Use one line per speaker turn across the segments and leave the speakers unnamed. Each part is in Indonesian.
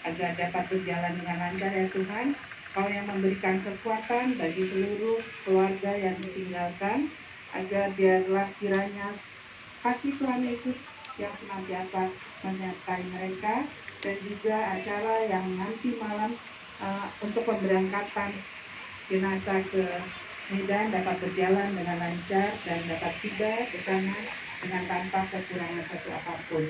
agar dapat berjalan dengan lancar ya Tuhan. Kau yang memberikan kekuatan bagi seluruh keluarga yang ditinggalkan, agar biarlah kiranya kasih Tuhan Yesus yang senantiasa menyertai mereka, dan juga acara yang nanti malam untuk pemberangkatan jenazah ke Medan dapat berjalan dengan lancar dan dapat tiba ke sana dengan tanpa kekurangan satu apapun.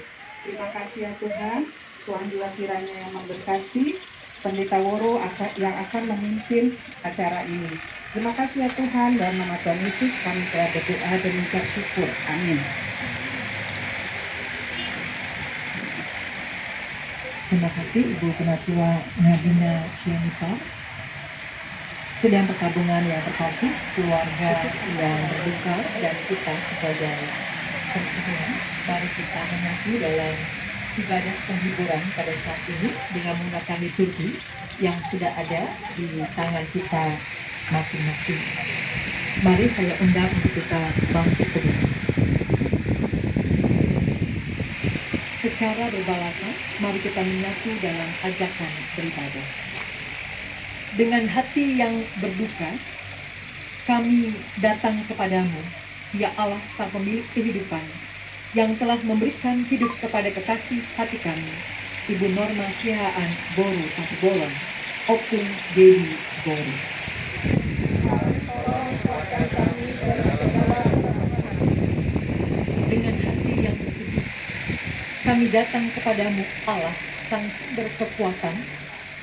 Terima kasih ya Tuhan. Tuhan juga kiranya yang memberkati Pendeta Woro yang akan memimpin acara ini. Terima kasih ya Tuhan, dalam nama Tuhan Yesus kami telah berdoa dan mengucap syukur. Amin.
Terima kasih Ibu Penatua Nadina Sianita. Sedang perkabungan yang terkasih, keluarga yang berduka dan kita sebagai persekutuan, mari kita menyatu dalam ibadah penghiburan pada saat ini dengan menggunakan liturgi yang sudah ada di tangan kita masing-masing. Mari saya undang untuk kita bangkit berdiri. Secara berbalasan, mari kita menyatu dalam ajakan beribadah. Dengan hati yang berduka, kami datang kepadamu, ya Allah Sang Pemilik kehidupan, yang telah memberikan hidup kepada kekasih hati kami, Ibu Norma Sihaan Boru Bolon, Opung Dewi Boru. Dengan hati yang bersedih, kami datang kepadamu Allah, Sang Sumber Kekuatan,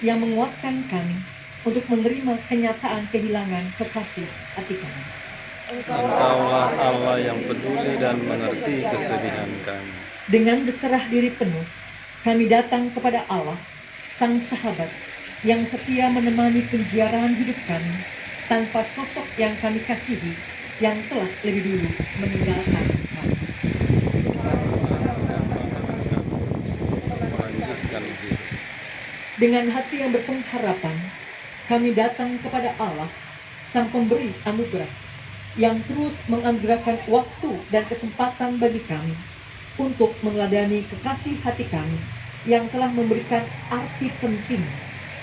yang menguatkan kami untuk menerima kenyataan kehilangan kekasih hati kami.
Engkaulah Allah yang peduli dan mengerti kesedihan kami.
Dengan berserah diri penuh, kami datang kepada Allah, Sang Sahabat, yang setia menemani penjarahan hidup kami, tanpa sosok yang kami kasihi, yang telah lebih dulu meninggalkan kami. Dengan hati yang berpengharapan, kami datang kepada Allah, Sang Pemberi Anugerah, yang terus menganugerahkan waktu dan kesempatan bagi kami untuk meneladani kekasih hati kami yang telah memberikan arti penting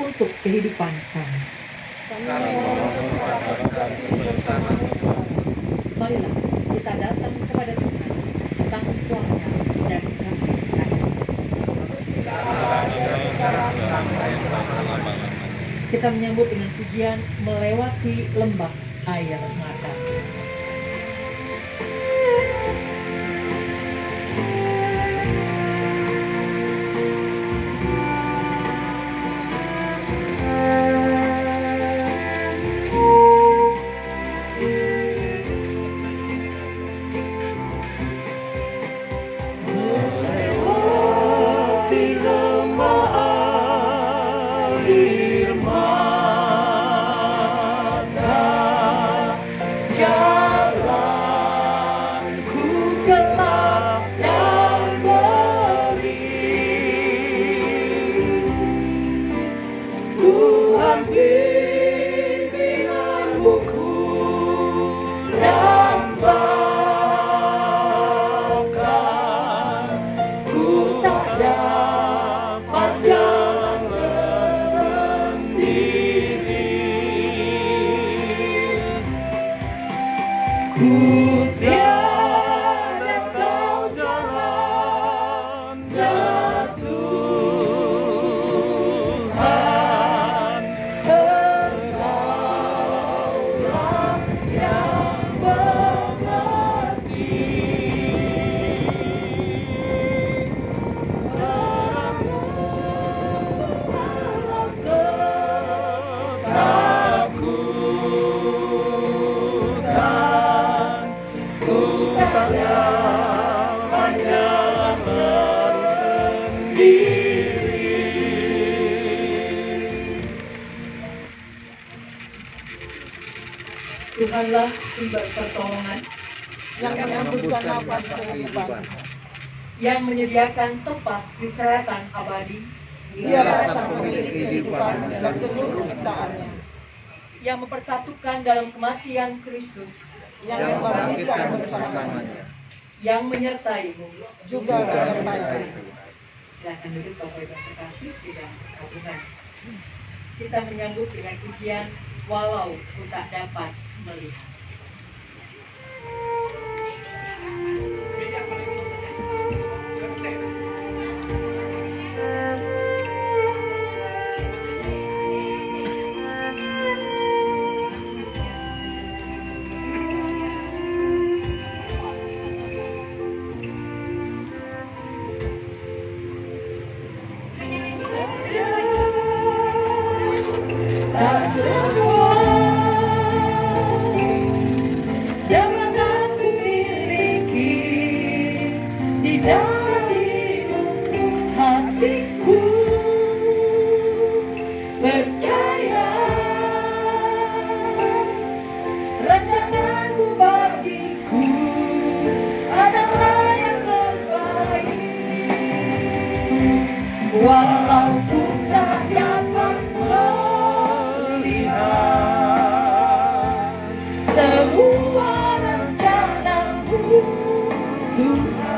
untuk kehidupan kami. Marilah kita datang kepada Tuhan, Sang Kuasa dan Kasih kami. Kita menyambut dengan pujian melewati lembah air mata. Tuhanlah sumber pertolongan
yang menyambutkan nafas kehidupan,
yang menyediakan tempat di selatan abadi.
Dialah Sang Pemilik kehidupan dan seluruh ciptaannya,
yang mempersatukan dalam kematian Kristus,
yang membangkitkan bersamanya,
yang menyertai-Mu
juga menyertai.
Silakan duduk Bapak Ibu terkasih sidang perkabungan. Kita menyambut dengan pujian walau ku tak dapat melihat. Tak semua dapat aku miliki di dalam hidupku, hatiku percaya rancanganmu bagiku adalah yang terbaik. Walau ku tak dapat semua rencanamu Tuhan,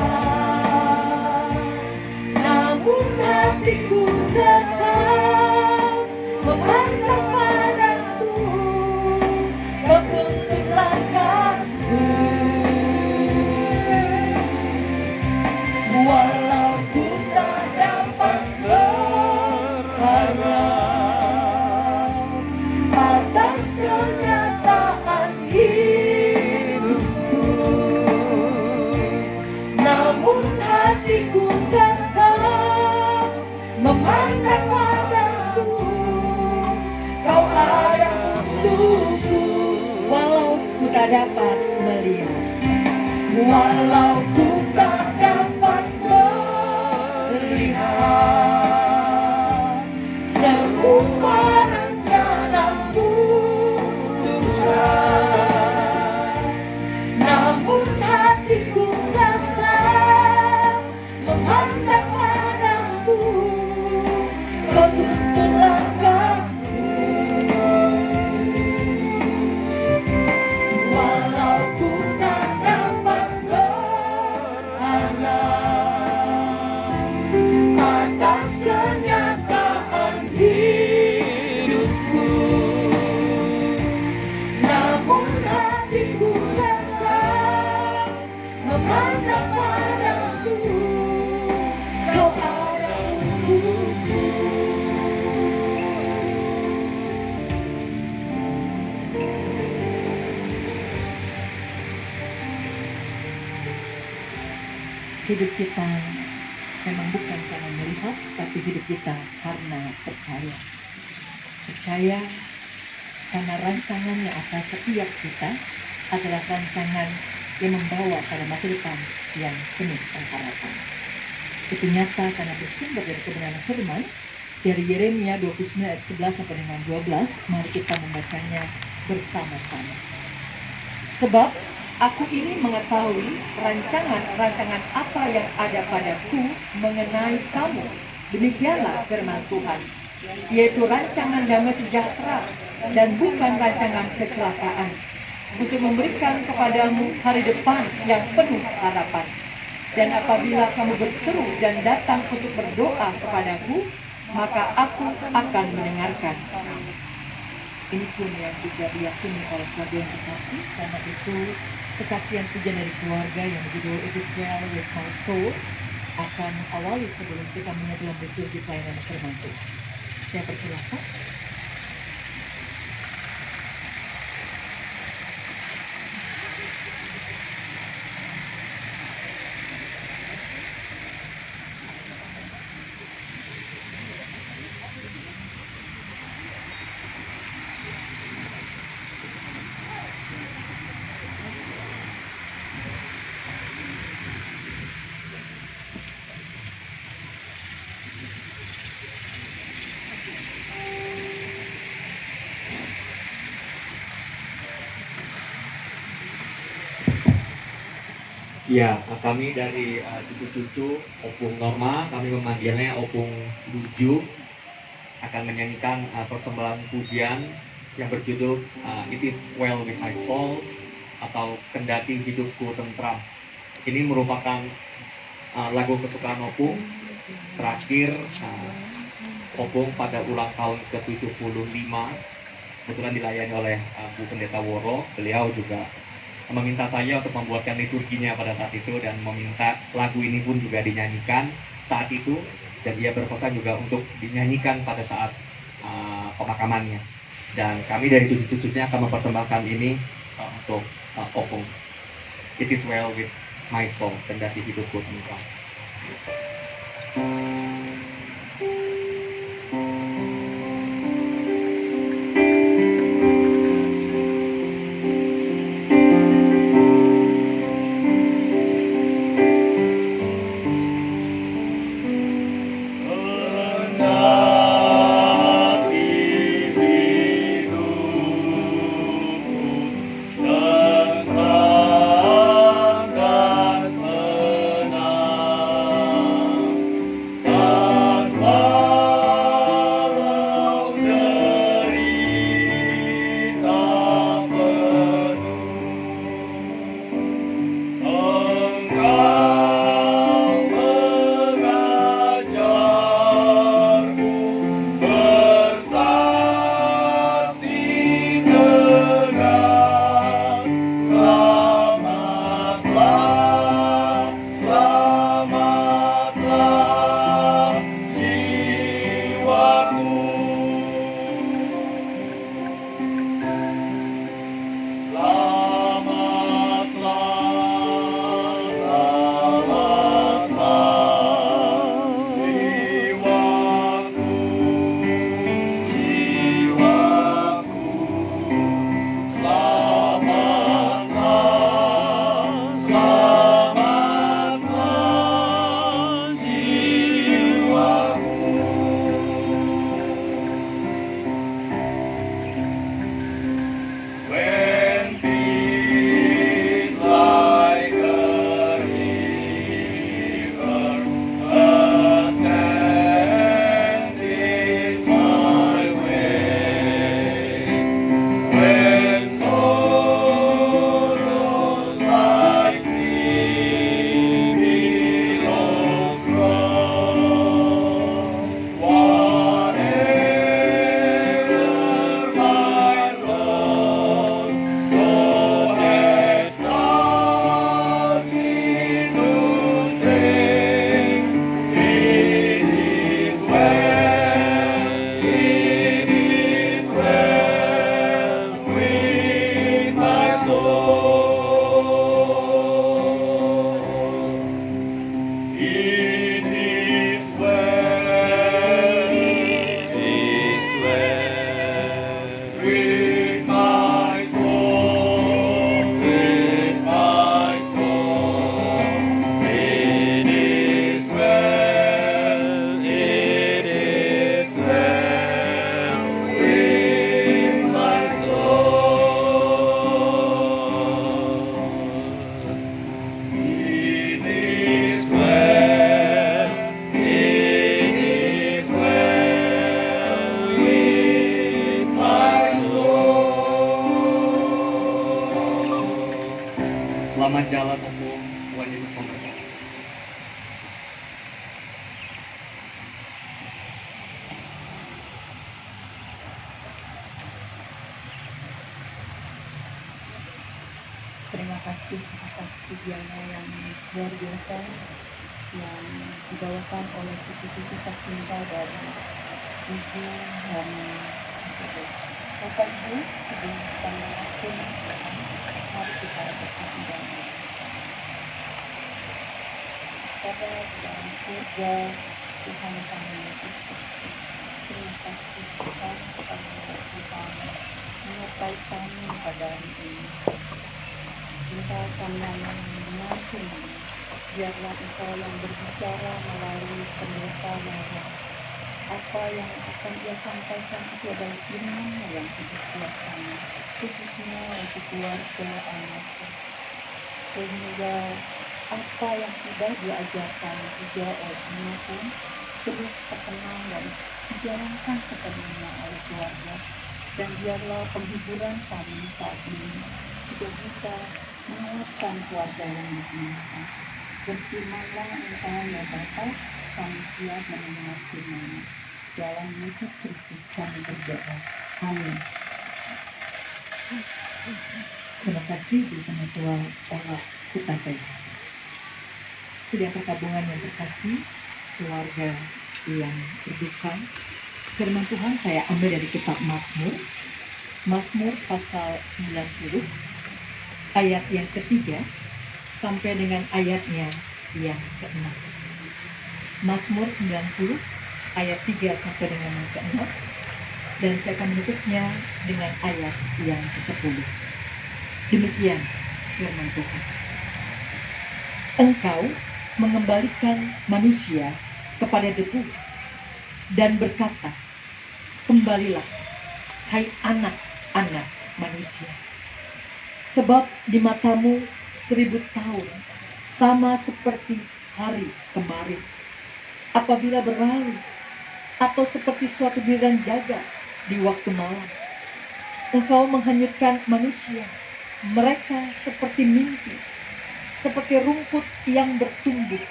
namun hatiku tetap memandang padamu, kau tuntut langkahku. Walau ku tak dapat berharap atas kenyataan hidupku, namun hatiku tetap memandang padamu, kau ada untukku. Walau ku tak dapat melihat, walau ku tak dapat melihat semua rencanamu Tuhan, namun hatiku tetap memandang padamu, kau tuntun langkahku. Walau ku tak dapat berharap atas kenyataan hidupku, namun hatiku tetap memandang padamu, kau ada untukku. Hidup kita memang bukan karena melihat, tapi hidup kita karena percaya. Percaya karena rancangannya atas setiap kita adalah rancangan yang membawa pada masa depan yang penuh pengharapan. Itu nyata karena bersumber dari kebenaran firman dari Yeremia 29 ayat 11 sampai dengan 12. Mari kita membacanya bersama-sama. Sebab aku ini mengetahui rancangan-rancangan apa yang ada padaku mengenai kamu. Demikianlah firman Tuhan, yaitu rancangan damai sejahtera dan bukan rancangan kecelakaan, untuk memberikan kepadamu hari depan yang penuh harapan. Dan apabila kamu berseru dan datang untuk berdoa kepadaku, maka aku akan mendengarkan. Ini pun yang juga diyakini oleh keluarga yang terkasih, karena itu kesaksian pujian dari keluarga yang berjudul It Is Well With My Soul akan mengawali sebelum kita menyatu dalam liturgi pelayanan firman Tuhan. Saya persilahkan.
Ya, kami dari cucu-cucu Opung Norma, kami memanggilnya Opung Luju, akan menyanyikan persembahan pujian yang berjudul It Is Well With My Soul atau Kendati Hidupku Tentram. Ini merupakan lagu kesukaan Opung terakhir Opung pada ulang tahun ke-75 kebetulan dilayani oleh Bu Pendeta Woro. Beliau juga meminta saya untuk membuatkan liturginya pada saat itu dan meminta lagu ini pun juga dinyanyikan saat itu, dan dia berpesan juga untuk dinyanyikan pada saat pemakamannya. Dan kami dari cucu-cucunya akan mempersembahkan ini untuk Opung. It is well with my soul, kendati hidupku engkau. Selamat jalan Opung, Tuhan Yesus memberkati.
Terima kasih atas pujiannya yang luar biasa yang dibawakan oleh cucu-cucu tercinta dari Ibu Hani. Bapak Ibu, sebelum kita melakukan, mari kita bersatu dalam pada dalam surga Tuhan kami Yesus Kristus. Terima kasih Tuhan karena Tuhan menyertai kami pada hari ini. Minta kami mendengar firman, biarlah Engkau yang berbicara melalui pendeta Nara. Apa yang akan Ia sampaikan itu adalah firman yang hidup buat kami, khususnya untuk keluarga anaknya. Sehingga apa yang sudah diajarkan juga oleh anak pun terus terkenal dan dijalankan sepenuhnya oleh keluarga. Dan biarlah penghiburan kami saat ini juga bisa menguatkan keluarga yang diinginkan. Berfirmanlah Engkau ya Bapa,
kami siap mendengar firman. Dalam Yesus Kristus kami berdoa. Amin.
Terima kasih di Penatua Allah Kutapai. Sidang perkabungan yang terkasih, keluarga yang berduka, firman Tuhan saya ambil dari kitab Mazmur. Mazmur pasal 90 ayat yang ketiga sampai dengan ayatnya yang ke-6. Mazmur 90 ayat 3 sampai dengan yang ke-6, dan saya akan menutupnya dengan ayat yang ke-10. Demikian firman Tuhan. Engkau mengembalikan manusia kepada debu dan berkata, kembalilah, hai anak-anak manusia. Sebab di matamu 1000 tahun sama seperti hari kemarin, apabila berlalu, atau seperti suatu giliran jaga di waktu malam. Engkau menghanyutkan manusia, mereka seperti mimpi, seperti rumput yang bertumbuh.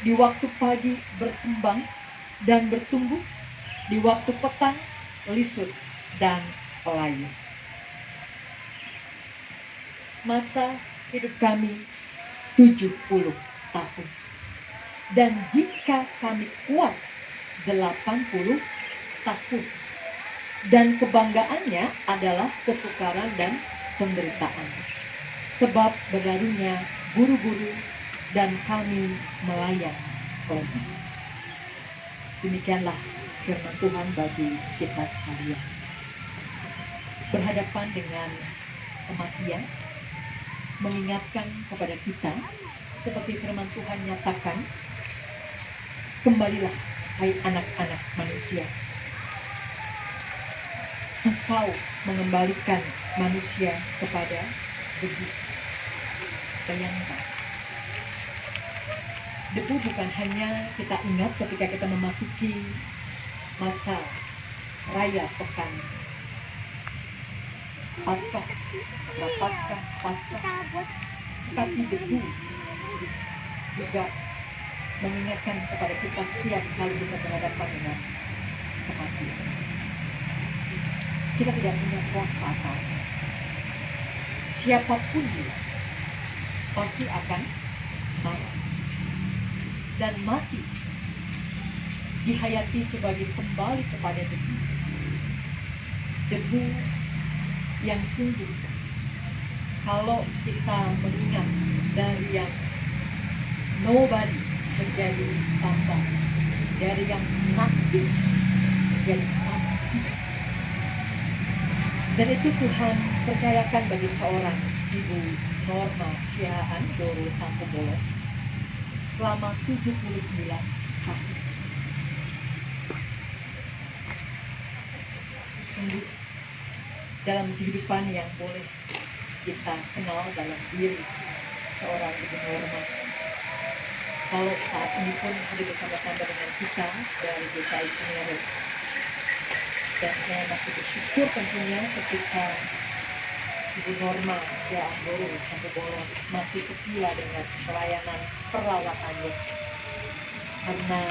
Di waktu pagi berkembang dan bertumbuh, di waktu petang lisut dan layu. Masa hidup kami 70 tahun. Dan jika kami kuat 80 tahun. Dan kebanggaannya adalah kesukaran dan penderitaan. Sebab berlalunya buru-buru dan kami melayang lagi. Demikianlah firman Tuhan bagi kita sekalian. Berhadapan dengan kematian, mengingatkan kepada kita, seperti firman Tuhan nyatakan, kembalilah hai anak-anak manusia. Engkau mengembalikan manusia kepada debu. Bayangkan, debu bukan hanya kita ingat ketika kita memasuki masa raya pekan Paskah, tapi debu juga mengingatkan kepada kita setiap kali kita berhadapan dengan kematian. Kita tidak punya kuasa apa-apa. Siapapun dia pasti akan mati. Dan mati dihayati sebagai kembali kepada debu. Debu yang sungguh, kalau kita mengingat dari yang nobody menjadi somebody, dari yang nothing menjadi something. Dan itu Tuhan percayakan bagi seorang Ibu Norma Sihaan Doro Tampu selama 79 tahun. Sungguh dalam kehidupan yang boleh kita kenal dalam diri seorang Ibu Norma. Kalau saat ini pun hadir bersama-sama dengan kita dari GKI Cinere. Dan saya masih bersyukur tentunya ketika Ibu Norma Sihaan Doro Tampu masih setia dengan pelayanan perawatannya. Karena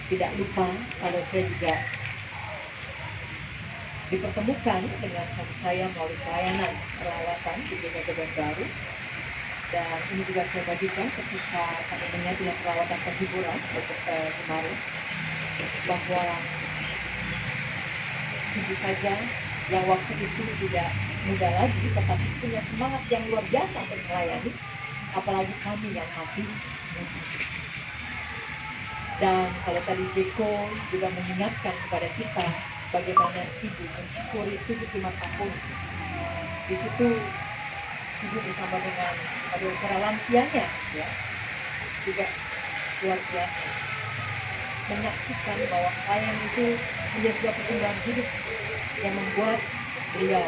tidak lupa kalau saya juga dipertemukan dengan suami saya melalui pelayanan perawatan di Gereja Baru, dan ini juga saya bagikan ketika kami menyajikan perawatan penghiburan untuk kemarin, bahwa tentu saja yang waktu itu tidak muda lagi, tetapi punya semangat yang luar biasa untuk melayani, apalagi kami yang masih muda. Dan kalau tadi Jeko juga mengingatkan kepada kita bagaimana ibu mensyukuri 75 tahun. Di situ ibu bersama dengan para lansianya, ya, juga luar biasa. Menyaksikan bahwa klien itu menjadi sebuah persembahan hidup yang membuat beliau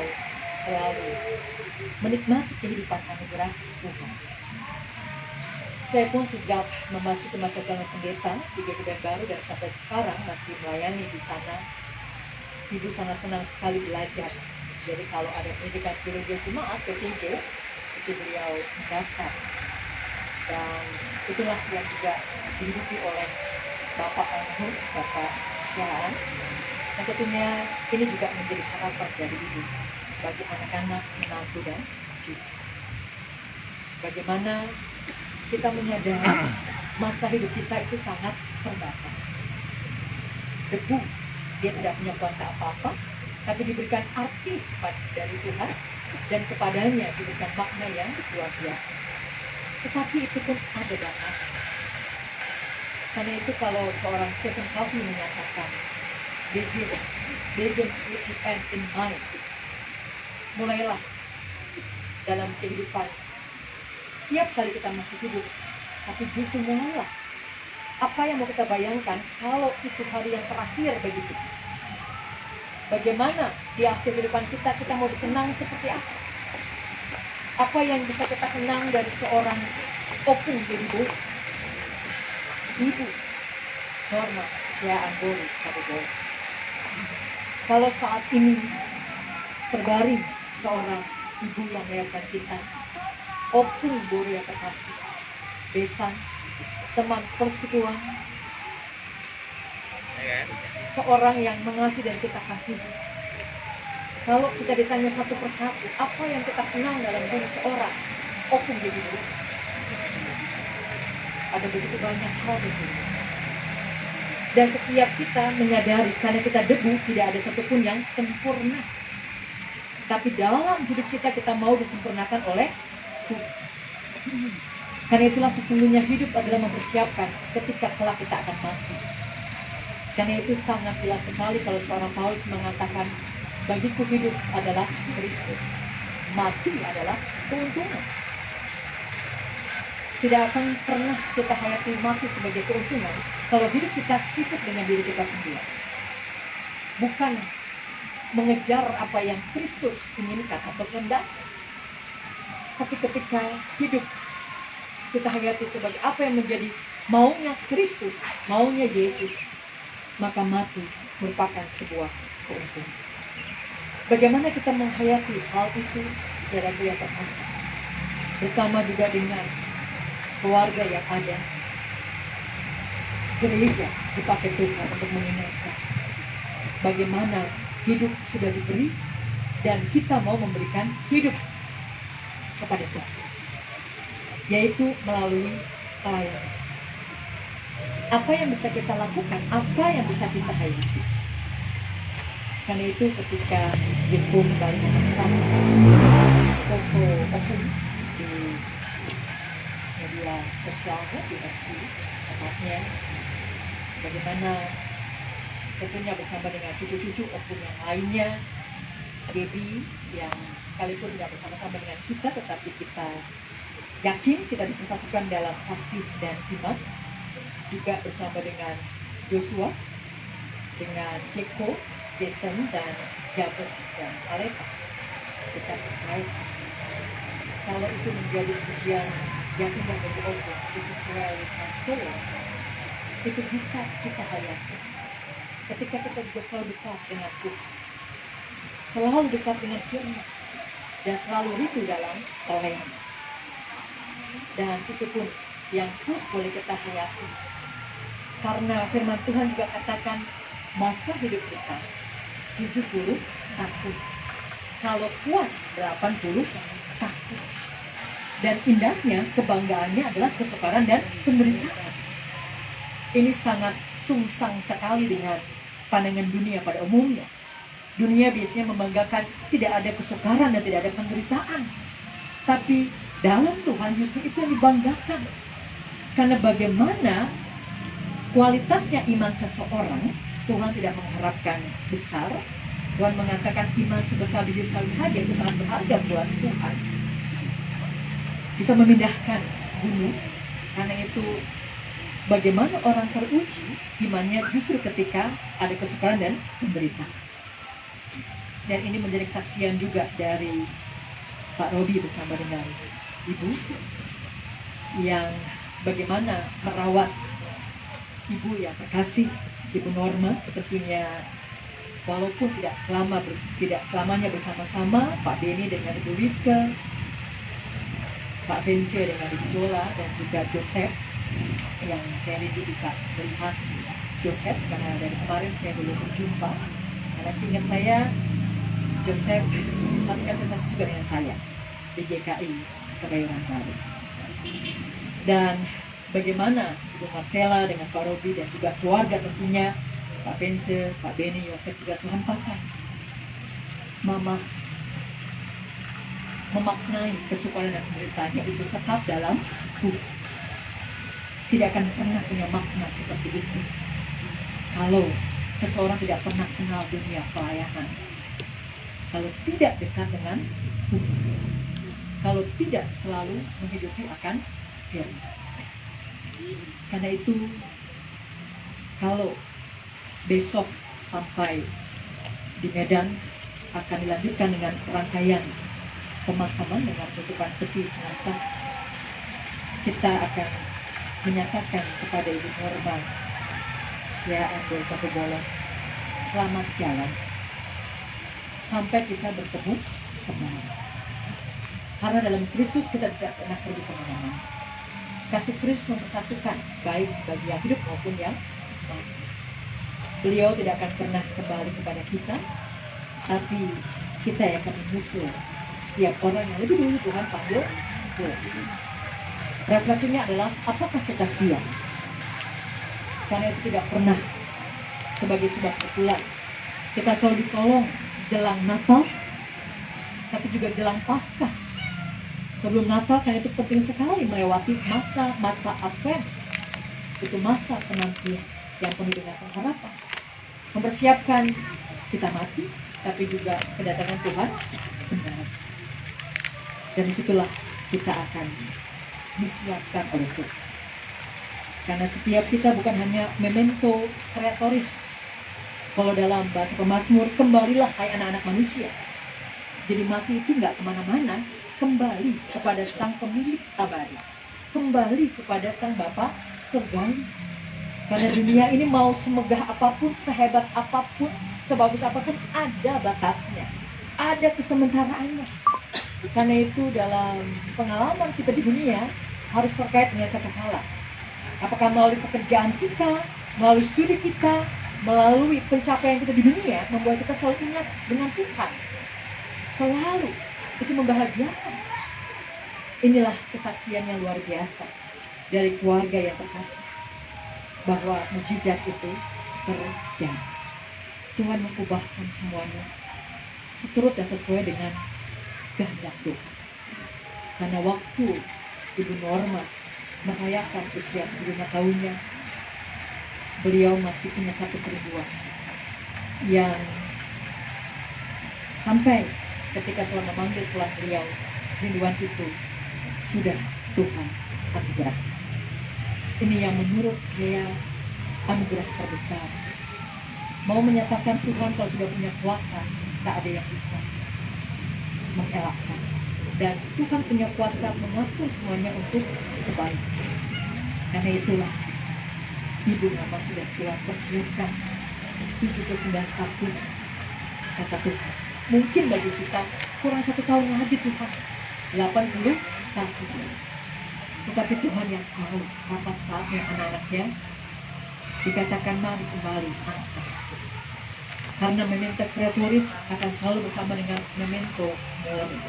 selalu menikmati kehidupan anugerah Tuhan. Saya pun sejak memasuki masa calon pendeta di Gereja Baru dan sampai sekarang masih melayani di sana. Ibu sangat senang sekali belajar. Jadi kalau ada pendidikan teologi jemaat PTJ, itu beliau mendaftar. Dan itulah yang juga dihidupi oleh Bapak almarhum Bapak Syah. Dan tentunya ini juga menjadi harapan dari ibu bagi anak-anak, menantu dan cucu. Bagaimana kita menyadari masa hidup kita itu sangat terbatas. Debu, dia tidak punya kuasa apa-apa, tapi diberikan arti dari Tuhan dan kepadanya diberikan makna yang luar biasa. Tetapi itu pun ada batas. Karena itu kalau seorang Stephen Covey menyatakan, begin with the end in mind. Mulailah dalam kehidupan. Setiap kali kita masih hidup, tapi justru mulailah. Apa yang mau kita bayangkan kalau itu hari yang terakhir bagi kita? Bagaimana di akhir kehidupan kita mau dikenang seperti apa? Apa yang bisa kita kenang dari seorang Opung Ibu Norma Sia Anggori Kabupaten? Kalau saat ini terbaring seorang ibu yang melahirkan kita, Opung Bori yang terkasih, besan, teman persekutuan, seorang yang mengasihi dan kita kasih. Kalau kita ditanya satu persatu, apa yang kita kenal dalam diri seorang Opung Bori? Ada begitu banyak hal itu. Dan setiap kita menyadari, karena kita debu, tidak ada satupun yang sempurna. Tapi dalam hidup kita mau disempurnakan oleh Tuhan. Karena itulah sesungguhnya hidup adalah mempersiapkan ketika kelak kita akan mati. Karena itu sangat jelas sekali kalau seorang Paulus mengatakan, bagiku hidup adalah Kristus, mati adalah keuntungan. Tidak akan pernah kita hayati mati sebagai keuntungan kalau hidup kita sibuk dengan diri kita sendiri. Bukan mengejar apa yang Kristus inginkan atau kehendak. Tapi ketika hidup kita hayati sebagai apa yang menjadi maunya Kristus, maunya Yesus, maka mati merupakan sebuah keuntungan. Bagaimana kita menghayati hal itu, saudaraku yang terkasih, bersama juga dengan keluarga yang ada, gereja dipakai Tuhan untuk mengingatkan bagaimana hidup sudah diberi dan kita mau memberikan hidup kepada Tuhan, yaitu melalui pelayanan. Apa yang bisa kita lakukan, apa yang bisa kita hayati. Karena itu ketika Jepung baru memasang foto Opung di media sosialnya, di FB tepatnya, bagaimana tentunya bersama dengan cucu-cucu Opung yang lainnya, Gaby yang sekalipun tidak bersama-sama dengan kita, tetapi kita yakin kita dipersatukan dalam kasih dan iman, juga bersama dengan Joshua, dengan Jeko, Jason, dan Jabes, dan Aleta. Kita percaya kalau itu menjadi pujian yang indah bagi Allah, itu Israel Solo, itu bisa kita hayati ketika kita juga selalu dekat dengan Tuhan, selalu dekat dengan firman, dan selalu rindu dalam pelayanan. Dan itu pun yang terus boleh kita hayati, karena firman Tuhan juga katakan masa hidup kita 70 tahun, kalau kuat 80 tahun. Dan indahnya, kebanggaannya adalah kesukaran dan penderitaan. Ini sangat sungsang sekali dengan pandangan dunia pada umumnya. Dunia biasanya membanggakan tidak ada kesukaran dan tidak ada penderitaan. Tapi dalam Tuhan justru itu yang dibanggakan. Karena bagaimana kualitasnya iman seseorang, Tuhan tidak mengharapkan besar. Tuhan mengatakan iman sebesar biji salju saja itu sangat berharga buat Tuhan. Bisa memindahkan gunung. Karena itu bagaimana orang teruji imannya justru ketika ada kesukaran dan penderitaan. Dan ini menjadi kesaksian juga dari Pak Robi bersama dengan Ibu, yang bagaimana merawat Ibu yang terkasih, Ibu Norma, tentunya walaupun tidak selamanya bersama-sama, Pak Denny dengan Ibu Rizka, Pak Bence dengan Ibu Jola dan juga Joseph, yang saya rindu bisa melihat Joseph karena dari kemarin saya belum berjumpa. Karena seingat saya Joseph satu kaderisasi juga dengan saya di GKI Kebayoran Baru. Dan bagaimana Ibu Marcella dengan Pak Robi dan juga keluarga tentunya, Pak Bence, Pak Beni, Yosef juga Tuhan pakai. Mama memaknai kesukaran dan penderitaannya itu tetap dalam Tuhan. Tidak akan pernah punya makna seperti itu kalau seseorang tidak pernah kenal dunia pelayanan, kalau tidak dekat dengan Tuhan, kalau tidak selalu menghidupi akan firman. Karena itu, kalau besok sampai di Medan akan dilanjutkan dengan rangkaian pemakaman dengan penutupan peti jenazah, kita akan menyatakan kepada Ibu Norma Siaan Boy Bolong, selamat jalan sampai kita bertemu kembali. Karena dalam Kristus kita tidak pernah pergi kemana-mana. Kasih Kristus mempersatukan baik bagi yang hidup maupun yang mati. Beliau tidak akan pernah kembali kepada kita, tapi kita yang akan menyusul setiap orang yang lebih dulu Tuhan panggil pulang. Refleksinya adalah apakah kita siap? Karena itu tidak pernah sebagai sebab kebetulan kita selalu ditolong jelang Natal, tapi juga jelang Paskah. Sebelum Natal, karena itu penting sekali melewati masa Advent. Itu masa penantian yang penuh dengan pengharapan. Mempersiapkan kita mati, tapi juga kedatangan Tuhan benar. Dan disitulah kita akan disiapkan oleh Tuhan. Karena setiap kita bukan hanya memento creatoris. Kalau dalam bahasa pemazmur, kembalilah hai anak-anak manusia. Jadi mati itu nggak kemana-mana, kembali kepada sang pemilik abadi, kembali kepada sang Bapa surgawi. Karena dunia ini mau semegah apapun, sehebat apapun, sebagus apapun, ada batasnya, ada kesementaraannya. Karena itu dalam pengalaman kita di dunia harus terkait dengan kekekalan. Apakah melalui pekerjaan kita, melalui studi kita, melalui pencapaian kita di dunia, membuat kita selalu ingat dengan Tuhan. Selalu itu membahagiakan. Inilah kesaksian yang luar biasa dari keluarga yang terkasih, bahwa mujizat itu terjadi. Tuhan mengubahkan semuanya seturut dan sesuai dengan kehendak Tuhan. Karena waktu Ibu Norma merayakan usia 75 tahunnya, beliau masih punya satu kerinduan yang sampai ketika Tuhan memanggil pulang beliau, kerinduan itu sudah Tuhan anugerah. Ini yang menurut saya anugerah terbesar. Mau menyatakan Tuhan kalau sudah punya kuasa, tak ada yang bisa mengelakkan. Dan Tuhan punya kuasa mengatur semuanya untuk kebaikan. Karena itulah Ibu Norma sudah Tuhan persiapkan 79 tahun, kata Tuhan. Mungkin bagi kita kurang 1 tahun lagi Tuhan, 80 tahun. Tetapi Tuhan yang tahu kapan saatnya anak-anaknya dikatakan mari kembali angkat. Karena memento creatoris akan selalu bersama dengan memento mori.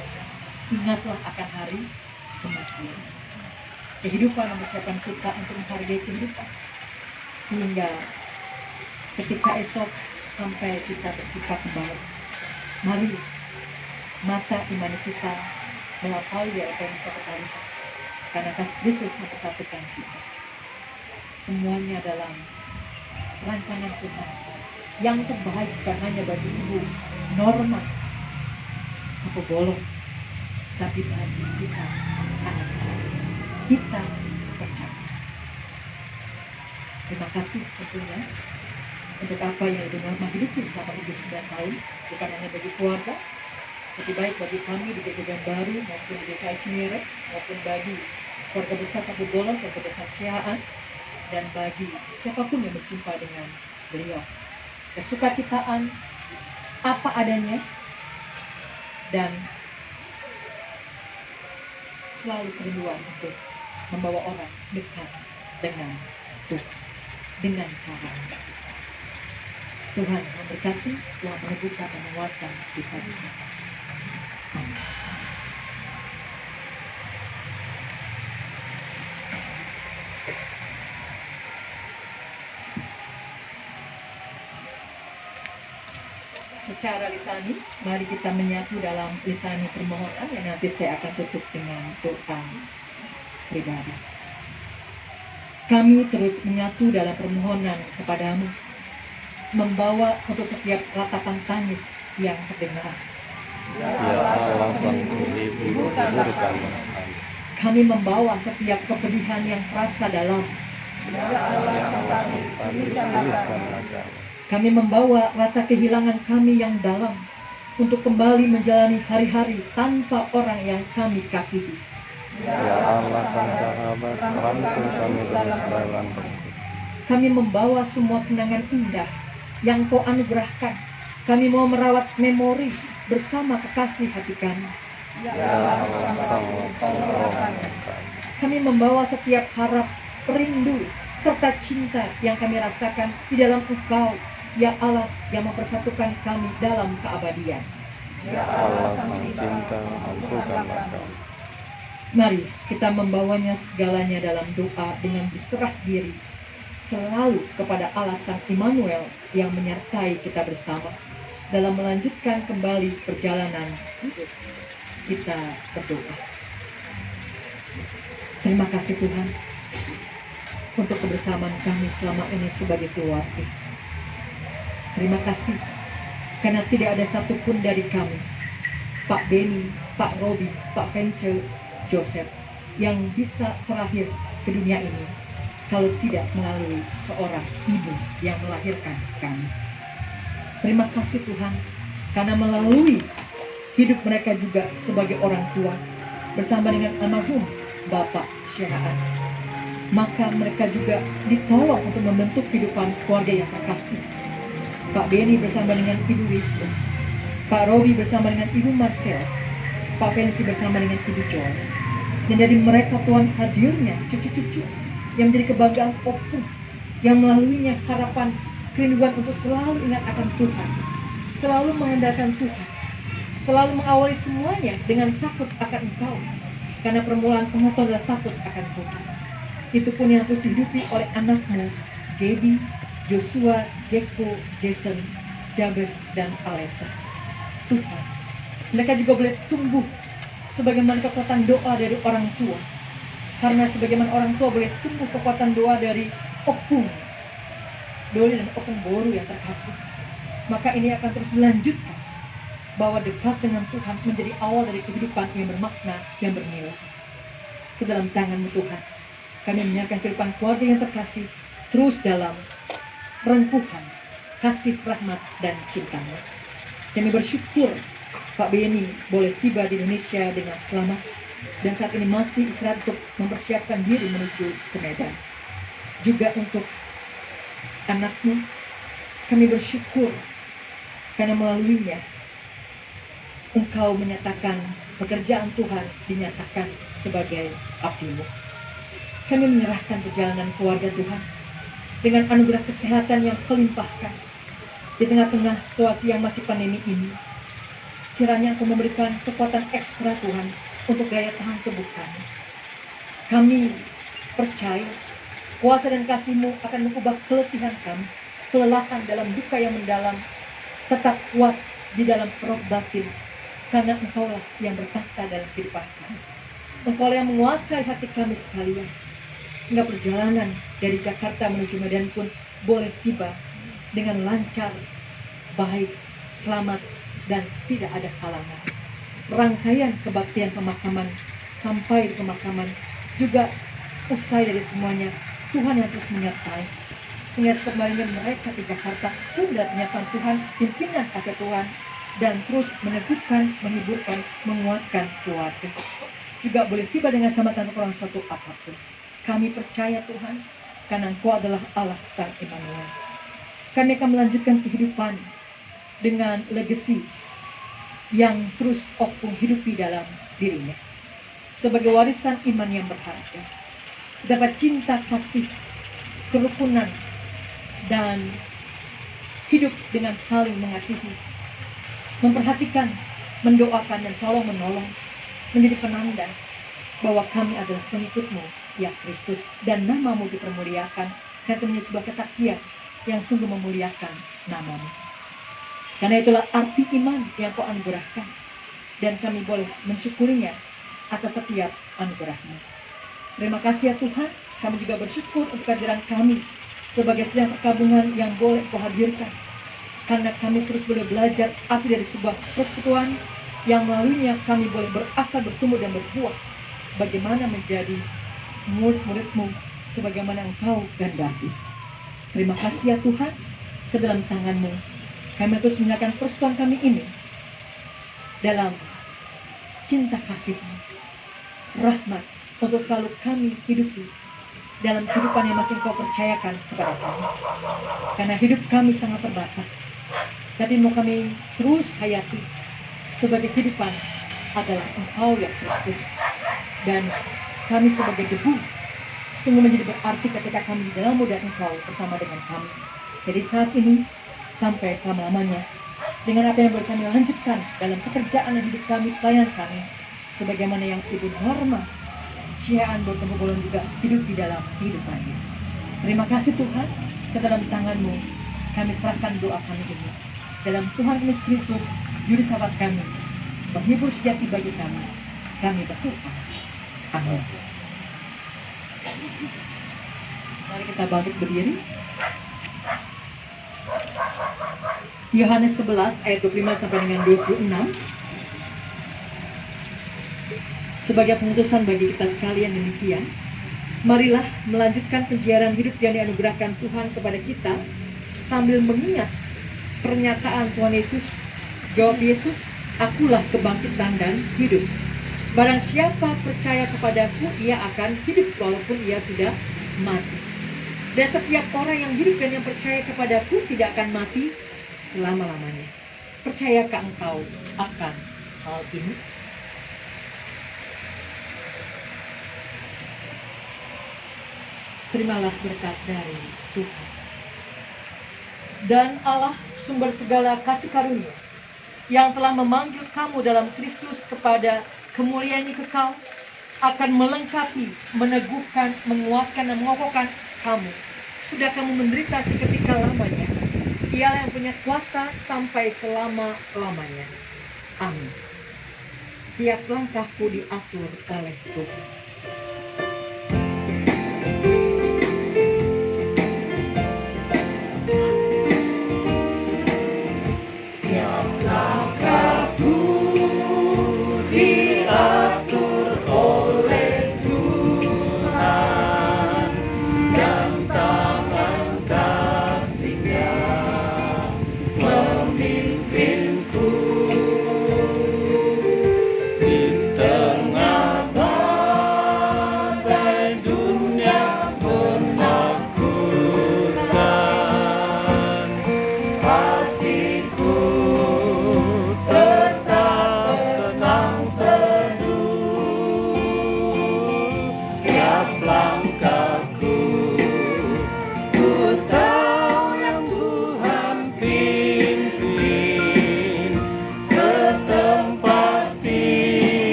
Ingatlah akan hari kematian. Kehidupan mempersiapkan kita untuk menghargai kehidupan. Sehingga ketika esok sampai kita berjumpa kembali, mari mata iman kita melampaui apa yang bisa kita lihat. Karena kasih Kristus mempersatukan kita. Semuanya dalam rancangan Tuhan yang terbaik, bukan hanya bagi Ibu Norma atau Bolong, tapi bagi kita anak-anak. Kita percaya. Terima kasih tentunya untuk apa yang Ibu Norma hidupi selama 9 tahun, bukan hanya bagi keluarga, tapi baik bagi kami di GKI Baru maupun di GKI Cinere, maupun bagi keluarga besar Kampung Bolong, keluarga besar Siaan, dan bagi siapapun yang berjumpa dengan beliau. Kesukacitaan apa adanya, dan selalu kerinduan untuk membawa orang dekat dengan Tuhan, dengan cara Tuhan memberkati, Tuhan meneguhkan dan menguatkan kita bersama. Amin. Secara litani, mari kita menyatu dalam litani permohonan yang nanti saya akan tutup dengan doa pribadi. Kami terus menyatu dalam permohonan kepadamu, membawa untuk setiap ratapan tangis yang terdengar.
Ya Allah Sang Penghibur, hiburkanlah kami.
Kami membawa setiap kepedihan yang terasa dalam.
Ya Allah Sang Penghibur, pulihkanlah kami.
Kami membawa rasa kehilangan kami yang dalam untuk kembali menjalani hari-hari tanpa orang yang kami kasihi.
Ya Allah Sang Sahabat, rangkul kami dengan segala bentuk.
Kami membawa semua kenangan indah yang Kau anugerahkan. Kami mau merawat memori bersama kekasih hati kami.
Ya Allah Sang Penolong kami.
Kami membawa setiap harap, rindu, serta cinta yang kami rasakan di dalam Engkau, ya Allah, yang mempersatukan kami dalam keabadian.
Ya Allah Sang Cinta, ampunkanlah kami.
Mari kita membawanya segalanya dalam doa dengan berserah diri selalu kepada Allah Sang Immanuel yang menyertai kita bersama dalam melanjutkan kembali perjalanan hidup. Kita berdoa. Terima kasih Tuhan untuk kebersamaan kami selama ini sebagai keluarga. Terima kasih karena tidak ada satupun dari kami, Pak Benny, Pak Robi, Pak Vence, Joseph, yang bisa terakhir ke dunia ini kalau tidak melalui seorang ibu yang melahirkan kami. Terima kasih Tuhan, karena melalui hidup mereka juga sebagai orang tua, bersama dengan almarhum Bapak Syarahan, maka mereka juga ditolong untuk membentuk kehidupan keluarga yang terkasih. Pak Benny bersama dengan Ibu Wisnu, Pak Robi bersama dengan Ibu Marcel, Pak Fancy bersama dengan Ibu Joy. Dan dari mereka Tuhan hadirnya cucu-cucu yang menjadi kebanggaan opung, yang melaluinya harapan, kerinduan untuk selalu ingat akan Tuhan, selalu mengandalkan Tuhan, selalu mengawali semuanya dengan takut akan Engkau, karena permulaan pengetahuan adalah takut akan Tuhan. Itu pun yang terus dihidupi oleh anakmu, Gaby, Joshua, Jeko, Jason, Jabez, dan Aleta. Tuhan, mereka juga boleh tumbuh sebagaimana kekuatan doa dari orang tua. Karena sebagaimana orang tua boleh tumbuh kekuatan doa dari Opung Doli dan Opung Boru yang terkasih, maka ini akan terus dilanjutkan, bahwa dekat dengan Tuhan menjadi awal dari kehidupan yang bermakna, yang bernilai. Ke dalam tangan-Mu Tuhan, kami menyerahkan kehidupan keluarga yang terkasih terus dalam rengkuhan kasih, rahmat, dan cinta-Mu. Kami bersyukur Pak Benny boleh tiba di Indonesia dengan selamat, dan saat ini masih istirahat untuk mempersiapkan diri menuju ke Medan. Juga untuk anakmu, kami bersyukur karena melaluinya Engkau menyatakan pekerjaan Tuhan dinyatakan sebagai abdi-Mu. Kami menyerahkan perjalanan keluarga Tuhan dengan anugerah kesehatan yang Kau limpahkan di tengah-tengah situasi yang masih pandemi ini. Kiranya Engkau memberikan kekuatan ekstra Tuhan untuk daya tahan tubuh kami. Kami percaya kuasa dan kasih-Mu akan mengubah keletihan kami, kelelahan dalam duka yang mendalam, tetap kuat di dalam roh batin, karena Engkaulah yang bertahta dalam kehidupan kami. Engkaulah yang menguasai hati kami sekalian, sehingga perjalanan dari Jakarta menuju Medan pun boleh tiba dengan lancar, baik, selamat, dan tidak ada halangan. Rangkaian kebaktian pemakaman sampai pemakaman juga usai dari semuanya, Tuhan yang terus menyertai, sehingga kembalinya mereka ke Jakarta sudah penyataan Tuhan, pimpinan kasih Tuhan, dan terus meneguhkan, menghiburkan, menguatkan keluarga. Juga boleh tiba dengan selamat tanpa kurang suatu apapun. Kami percaya Tuhan, karena Engkau adalah Allah Sang Immanuel. Kami akan melanjutkan kehidupan dengan legasi yang terus Opung hidupi dalam dirinya. sebagai warisan iman yang berharga. Dapat cinta, kasih, kerukunan, dan hidup dengan saling mengasihi, memperhatikan, mendoakan, dan tolong-menolong, menjadi penanda bahwa kami adalah pengikut-Mu, ya Kristus, dan nama-Mu dipermuliakan, dan itu menjadi sebuah kesaksian yang sungguh memuliakan nama-Mu. Karena itulah arti iman yang Kau anugerahkan, dan kami boleh mensyukurinya atas setiap anugerah-Mu. Terima kasih ya Tuhan, kami juga bersyukur untuk kehadiran kami sebagai sedang perkabungan yang boleh Kau hadirkan. Karena kami terus boleh belajar arti dari sebuah persekutuan yang melaluinya kami boleh berakar, bertumbuh, dan berbuah. Bagaimana menjadi murid-murid-Mu sebagaimana Engkau kehendaki. Terima kasih ya Tuhan, ke dalam tangan-Mu kami terus menyerahkan persekutuan kami ini dalam cinta kasih-Mu, rahmat untuk selalu kami hidupi dalam kehidupan yang masih Engkau percayakan kepada kami. Karena hidup kami sangat terbatas, tapi mau kami terus hayati sebagai kehidupan adalah Engkau ya Kristus. Dan kami sebagai debu sungguh menjadi berarti ketika kami di dalam-Mu dan Engkau bersama dengan kami. Jadi saat ini sampai selama-lamanya, dengan apa yang boleh kami lanjutkan dalam pekerjaan dan hidup kami, pelayanan kami, sebagaimana yang Ibu Norma Ciaan bertemu boleh juga hidup di dalam kehidupannya. Terima kasih Tuhan, ke dalam tangan-Mu kami serahkan doa kami ini. Dalam Tuhan Yesus Kristus, Juru Selamat kami, penghibur sejati bagi kami berdoa. Amin. Mari kita bangkit berdiri. Yohanes 11 ayat 25 sampai dengan 26. Sebagai pemutusan bagi kita sekalian demikian, marilah melanjutkan penjiaran hidup yang dianugerahkan Tuhan kepada kita sambil mengingat pernyataan Tuhan Yesus. Jawab Yesus, "Akulah kebangkitan dan hidup. Barang siapa percaya kepadaku, ia akan hidup walaupun ia sudah mati. Dan setiap orang yang hidup dan yang percaya kepadaku tidak akan mati selama-lamanya." Percayakah engkau akan hal ini? Terimalah berkat dari Tuhan. Dan Allah, sumber segala kasih karunia, yang telah memanggil kamu dalam Kristus kepada kemuliaan yang kekal, akan melengkapi, meneguhkan, menguatkan, dan mengokohkan kamu. Sudah kamu menderita seketika lamanya, Dialah yang punya kuasa sampai selama-lamanya. Amin. Tiap langkahku diatur oleh Tuhan.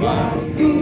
Waktu